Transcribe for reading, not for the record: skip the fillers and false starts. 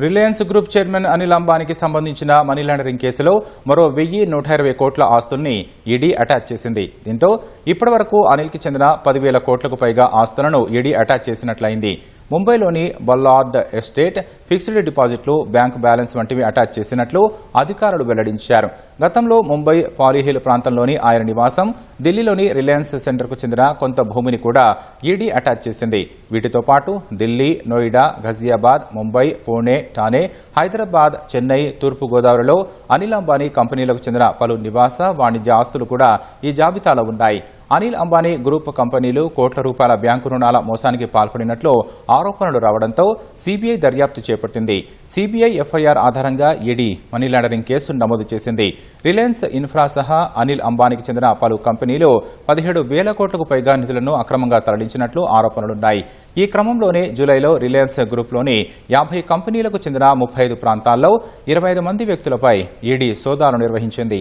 Reliance group chairman Anil అంబానీకి సంబంధించిన money laundering కేసులో మరో 1,120 కోట్ల ఆస్తుల్ని ఈడీ అటాచ్ చేసింది. దీంతో ఇప్పటివరకు అనిల్కి చెందిన 10,000 కోట్లకు పైగా ఆస్తులను ఈడీ అటాచ్ చేసినట్లయింది. ముంబైలోని బల్లార్డ్ ఎస్టేట్, ఫిక్స్డ్ డిపాజిట్లు, బ్యాంక్ బ్యాలెన్స్ వంటివి అటాచ్ చేసినట్లు అధికారులు వెల్లడించారు. గతంలో ముంబై పాలీహిల్ ప్రాంతంలోని ఆయన నివాసం, ఢిల్లీలోని రిలయన్స్ సెంటర్కు చెందిన కొంత భూమిని కూడా ఈడీ అటాచ్ చేసింది. వీటితో పాటు ఢిల్లీ, నోయిడా, ఘజియాబాద్, ముంబై, పూణే, ఠానే, హైదరాబాద్, చెన్నై, తూర్పు గోదావరిలో అనిల్ అంబానీ కంపెనీలకు చెందిన పలు నివాస, వాణిజ్య ఆస్తులు కూడా ఈ జాబితాలో ఉన్నాయి. అనిల్ అంబానీ గ్రూప్ కంపెనీలు కోట్ల రూపాయల బ్యాంకు రుణాల మోసానికి పాల్పడినట్లు ఆరోపణలు రావడంతో సీబీఐ దర్యాప్తు చేపట్టింది. సీబీఐ ఎఫ్ఐఆర్ ఆధారంగా ఈడీ మనీ లాండరింగ్ కేసు నమోదు చేసింది. రిలయన్స్ ఇన్ఫ్రా సహా అనిల్ అంబానీకి చెందిన పలు కంపెనీలు 17,000 కోట్లకు పైగా నిధులను అక్రమంగా తరలించినట్లు ఆరోపణలున్నాయి. ఈ క్రమంలోనే జూలైలో రిలయన్స్ గ్రూప్లోని 50 కంపెనీలకు చెందిన 35 ప్రాంతాల్లో 25 మంది వ్యక్తులపై ఈడీ సోదాలు నిర్వహించింది.